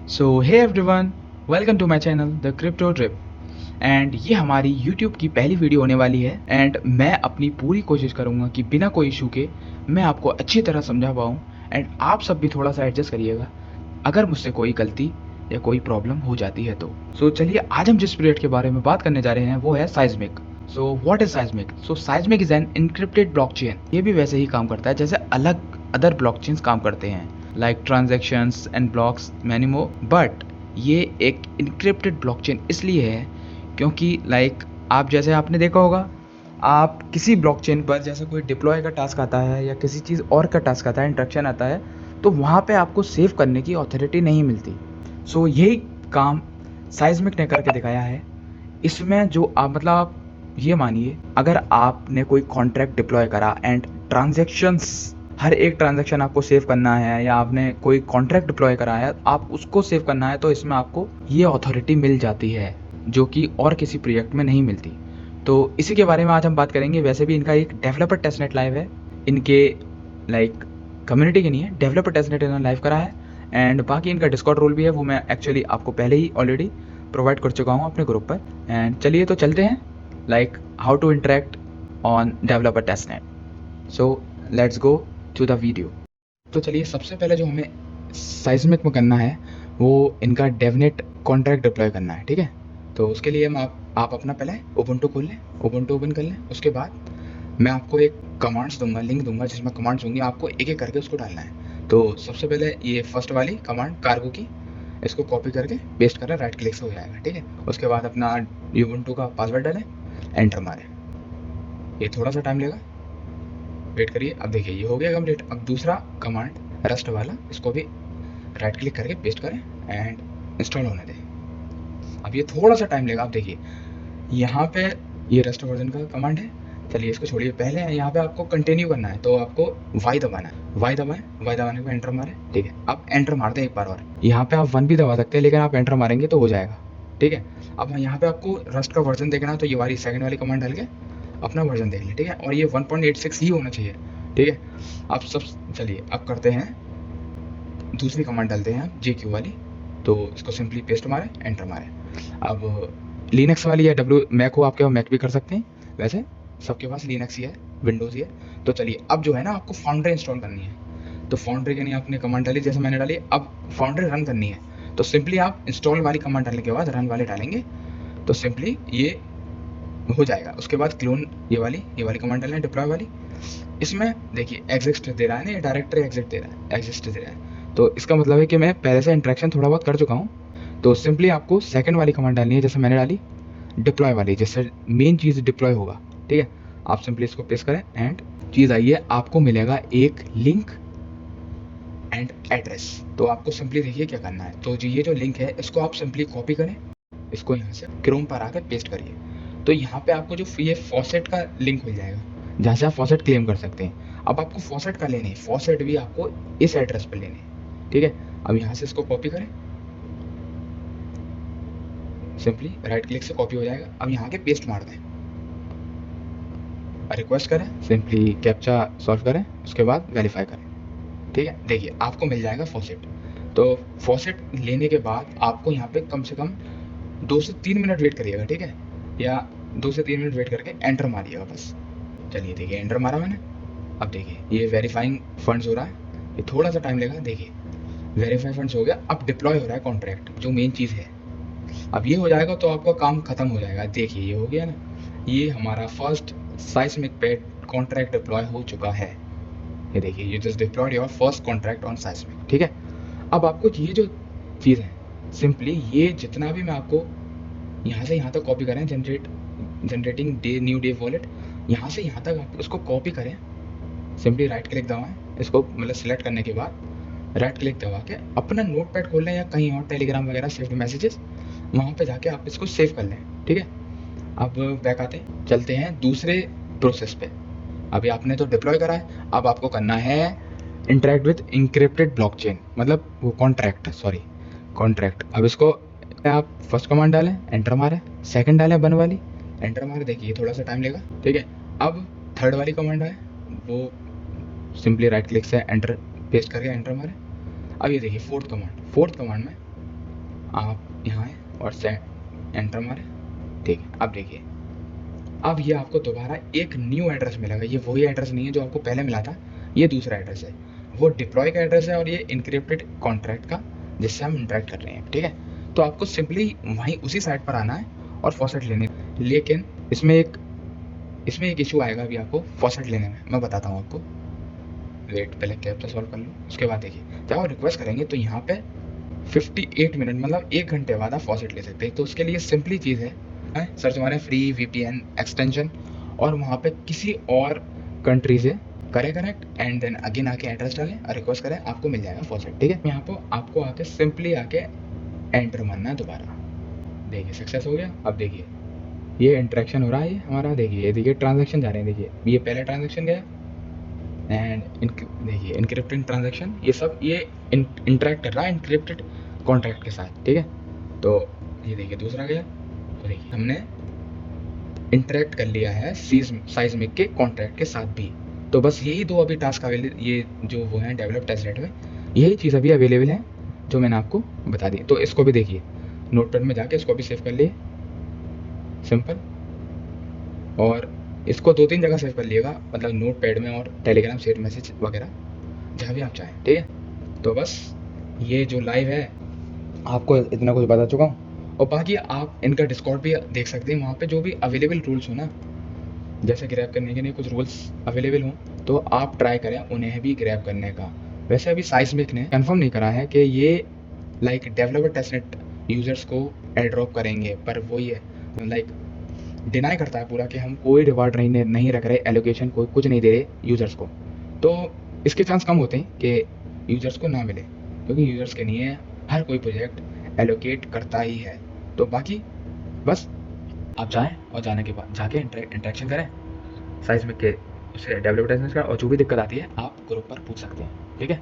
So hey everyone, welcome to my channel the crypto trip. And ये हमारी YouTube की पहली वीडियो होने वाली है एंड मैं अपनी पूरी कोशिश करूँगा कि बिना कोई इशू के मैं आपको अच्छी तरह समझा पाऊँ एंड आप सब भी थोड़ा सा एडजस्ट करिएगा अगर मुझसे कोई गलती या कोई प्रॉब्लम हो जाती है तो। चलिए आज हम जिस पीरियड के बारे में बात करने जा रहे हैं वो है seismic. What is seismic? Seismic is an encrypted blockchain. ये भी वैसे ही काम करता है जैसे अलग अदर ब्लॉकचेन्स काम करते हैं, like transactions and blocks many more. But ये एक इनक्रिप्टेड ब्लॉकचेन इसलिए है क्योंकि आप जैसे आपने देखा होगा, आप किसी ब्लॉकचेन पर जैसे कोई डिप्लॉय का टास्क आता है या किसी चीज़ और का टास्क आता है, इंस्ट्रक्शन आता है, तो वहाँ पे आपको सेव करने की अथॉरिटी नहीं मिलती। यही काम साइज्मिक ने करके दिखाया है। इसमें जो आप ये मानिए, अगर आपने कोई कॉन्ट्रैक्ट डिप्लॉय करा एंड ट्रांजैक्शंस, हर एक ट्रांजैक्शन आपको सेव करना है या आपने कोई कॉन्ट्रैक्ट डिप्लॉय करा है आप उसको सेव करना है, तो इसमें आपको ये अथॉरिटी मिल जाती है जो कि और किसी प्रोजेक्ट में नहीं मिलती। तो इसी के बारे में आज हम बात करेंगे। वैसे भी इनका एक डेवलपर टेस्टनेट लाइव है, इनके कम्युनिटी के नहीं है, डेवलपर टेस्टनेट इन्होंने लाइव करा है एंड बाकी इनका डिस्कॉर्ड रोल भी है, वो मैं एक्चुअली आपको पहले ही ऑलरेडी प्रोवाइड कर चुका हूँ अपने ग्रुप पर। एंड चलिए तो चलते हैं how to interact on developer testnet. Let's go to the video. तो चलिए, सबसे पहले जो हमें साइज्मिक में करना है वो इनका डेवनेट कॉन्ट्रैक्ट डिप्लॉय करना है, ठीक है। तो उसके लिए आप अपना पहले उबुंटू खोल लें, उबुंटू ओपन कर लें। उसके बाद मैं आपको एक कमांड्स दूंगा, लिंक दूंगा जिसमें कमांड्स होंगी, आपको एक एक करके उसको डालना है। तो सबसे पहले ये फर्स्ट वाली कमांड कार्गो की, इसको कॉपी करके पेस्ट करें, राइट क्लिक से हो जाएगा, ठीक है। उसके बाद अपना उबुंटू का पासवर्ड डालें, एंटर मारें। ये थोड़ा सा टाइम लेगा, वेट करिए। अब देखिए ये हो गया कंप्लीट। अब दूसरा कमांड रस्ट वाला, इसको भी राइट क्लिक करके पेस्ट करें एंड इंस्टॉल होने दें। अब ये थोड़ा सा टाइम लेगा। अब देखिए यहाँ पे ये रस्ट वर्जन का कमांड है। चलिए इसको छोड़िए, पहले यहाँ पे आपको कंटिन्यू करना है तो आपको वाई दबाना है, वाई दबाएं, वाई दबाने को एंटर मारें, ठीक है। अब एंटर मारते हैं एक बार और। यहाँ पे आप 1 भी दबा सकते हैं लेकिन आप एंटर मारेंगे तो हो जाएगा, ठीक है। अब यहाँ पे आपको रस्ट का वर्जन देखना है तो ये वाली सेकंड वाली कमांड डाल के अपना वर्जन देख लें, ठीक है। और ये 1.86 ही होना चाहिए, ठीक है। अब चलिए अब करते हैं, दूसरी कमांड डालते हैं JQ वाली। तो इसको सिंपली पेस्ट मारें, एंटर मारें। अब लिनक्स वाली या मैक हो, आपके मैक भी कर सकते हैं, वैसे सबके पास लिनक्स ही है, विंडोज़ ही है। तो चलिए अब जो है ना, आपको फाउंड्री इंस्टॉल करनी है। तो फाउंड्री के लिए आपने कमांड डाली जैसे मैंने डाली। अब फाउंड्री रन करनी है तो सिंपली आप इंस्टॉल वाली कमांड डालने के बाद रन वाले डालेंगे तो सिंपली ये हो जाएगा। उसके बाद क्लोन ये वाली कमांड डालना है, डिप्लॉय वाली। इसमें देखिए एग्जिस्ट दे रहा है ना, ये डायरेक्टरी एग्जिस्ट दे रहा है। तो इसका मतलब है कि मैं पहले से इंट्रैक्शन थोड़ा बहुत कर चुका हूँ। तो सिंपली आपको सेकंड वाली कमांड डालनी है जैसे मैंने डाली, डिप्लॉय वाली, जिससे मेन चीज़ डिप्लॉय होगा, ठीक है। आप सिंपली इसको पेस्ट करें एंड चीज़ आई है, आपको मिलेगा एक लिंक एंड एड्रेस। तो आपको सिंपली देखिए क्या करना है। तो ये जो लिंक है इसको आप सिंपली कॉपी करें, इसको यहाँ से क्रोम पर आकर पेस्ट करिए। तो यहाँ पे आपको जो ये फॉसेट का लिंक मिल जाएगा जहाँ से आप फॉसेट क्लेम कर सकते हैं। अब आपको फॉसेट का लेने हैं, फॉसेट भी आपको इस एड्रेस पर लेने हैं, ठीक है। अब यहाँ से इसको कॉपी करें, सिंपली राइट क्लिक से कॉपी हो जाएगा। अब यहाँ के पेस्ट मार दें, रिक्वेस्ट करें, सिंपली कैप्चा सॉल्व करें, उसके बाद वेरीफाई करें, ठीक है। देखिए आपको मिल जाएगा फॉसेट। तो फॉसेट लेने के बाद आपको यहाँ पे कम से कम 2 से 3 मिनट वेट करिएगा, ठीक है, या 2 से 3 मिनट वेट करके एंटर मारिएगा बस। चलिए देखिए एंटर मारा मैंने। अब देखिए ये वेरीफाइंग फंड्स हो रहा है, ये थोड़ा सा टाइम लेगा। देखिए वेरीफाई फंड्स हो गया, अब डिप्लॉय हो रहा है कॉन्ट्रैक्ट, जो मेन चीज़ है। अब ये हो जाएगा तो आपका काम खत्म हो जाएगा। देखिए ये हो गया ना, ये हमारा फर्स्ट साइस्मिक पे कॉन्ट्रैक्ट डिप्लॉय हो चुका है। ये देखिए you just deployed your first contract on Seismic, ठीक है। अब आपको ये जो चीज़ है, सिंपली ये जितना भी मैं आपको यहाँ से यहाँ तक कॉपी करें, जनरेटिंग न्यू डे वॉलेट, यहाँ से यहाँ तक आप उसको कॉपी करें। सिंपली राइट क्लिक दबाएं, इसको मतलब सिलेक्ट करने के बाद राइट क्लिक दबा के अपना नोटपैड खोल लें या कहीं और टेलीग्राम वगैरह सेव्ड मैसेजेस, वहाँ पे जाके आप इसको सेव कर लें, ठीक है। अब बैक आते हैं, चलते हैं दूसरे प्रोसेस पे। अभी आपने तो डिप्लॉय करा है, अब आपको करना है इंटरेक्ट विद इंक्रिप्टेड ब्लॉकचेन, मतलब वो कॉन्ट्रैक्ट। अब इसको आप फर्स्ट कमांड डालें, एंटर मारें, सेकंड डालें 1 वाली, एंटर मारें। देखिए थोड़ा सा टाइम लेगा, ठीक है। अब थर्ड वाली कमांड है, वो सिंपली राइट क्लिक से एंटर पेस्ट करके एंटर मारें। अब ये देखिए फोर्थ कमांड में आप यहाँ आए और सेट एंटर मारे, ठीक है। अब देखिए, अब ये आपको दोबारा एक न्यू एड्रेस मिलेगा। ये वही एड्रेस नहीं है जो आपको पहले मिला था, ये दूसरा एड्रेस है, वो डिप्लॉय का एड्रेस है और ये इनक्रिप्टेड कॉन्ट्रैक्ट का जिससे हम इंटरेक्ट कर रहे हैं, ठीक है। तो आपको सिंपली वहीं उसी साइट पर आना है और फॉसेट लेने, लेकिन इसमें एक इशू आएगा अभी आपको फॉसेट लेने में, मैं बताता हूँ आपको। वेट, पहले कैप्चा सॉल्व कर लो, उसके बाद देखिए जब आप रिक्वेस्ट करेंगे तो यहाँ पे 58 मिनट मतलब 1 घंटे बाद आप फॉसेट ले सकते हैं। तो उसके लिए सिंपली चीज़ है सर्च मारें फ्री VPN एक्सटेंशन और वहाँ पे किसी और कंट्री से करें कनेक्ट एंड देन अगेन आके एड्रेस डालें और रिक्वेस्ट करें, आपको मिल जाएगा फॉसेट, ठीक है। यहाँ पर आपको आके सिंपली आके एंटर मारना है दोबारा। देखिए सक्सेस हो गया। अब देखिए ये इंटरेक्शन हो रहा है, ये हमारा देखिए ट्रांजेक्शन जा रहे हैं। देखिए ये पहले ट्रांजेक्शन गया एंड देखिए इनक्रिप्टेड ट्रांजेक्शन, ये सब ये इंटरेक्ट कर रहा है इनक्रिप्टेड कॉन्ट्रैक्ट के साथ, ठीक है। तो ये देखिए दूसरा गया, तो देखिए हमने इंटरेक्ट कर लिया है साइज़मिक के कॉन्ट्रैक्ट के साथ भी। तो बस यही दो अभी टास्क अवेलेबल, ये जो वो हैं डेवलप टेस्टनेट में, यही चीज़ अभी अवेलेबल है जो मैंने आपको बता दी। तो इसको भी देखिए नोटपैड में जाके इसको भी सेव कर लिए सिंपल, और इसको 2-3 जगह सेव कर लिएगा, मतलब नोटपैड में और टेलीग्राम शेयर मैसेज वगैरह जहाँ भी आप चाहें, ठीक है। तो बस ये जो लाइव है आपको इतना कुछ बता चुका हूँ, और बाकी आप इनका डिस्कॉर्ड भी देख सकते हैं, वहाँ पे जो भी अवेलेबल रूल्स हो ना, जैसे ग्रैब करने के लिए कुछ रूल्स अवेलेबल हों तो आप ट्राई करें उन्हें भी ग्रैब करने का। वैसे अभी साइस्मिक ने कंफर्म नहीं करा है कि ये लाइक डेवलपर टेस्टनेट यूजर्स को एयर ड्रॉप करेंगे, पर वो ये लाइक डिनाई करता है पूरा कि हम कोई रिवार्ड नहीं रख रहे, एलोकेशन कोई कुछ नहीं दे रहे यूजर्स को। तो इसके चांस कम होते हैं कि यूजर्स को ना मिले, क्योंकि यूजर्स के लिए हर कोई प्रोजेक्ट एलोकेट करता ही है। तो बाकी बस आप जाएं और जाने के बाद जाके इंटरेक्शन करें साइज़मिक के उससे डेवलपर टेस्टनेट का, और जो भी दिक्कत आती है आप ग्रुप पर पूछ सकते हैं, ठीक है।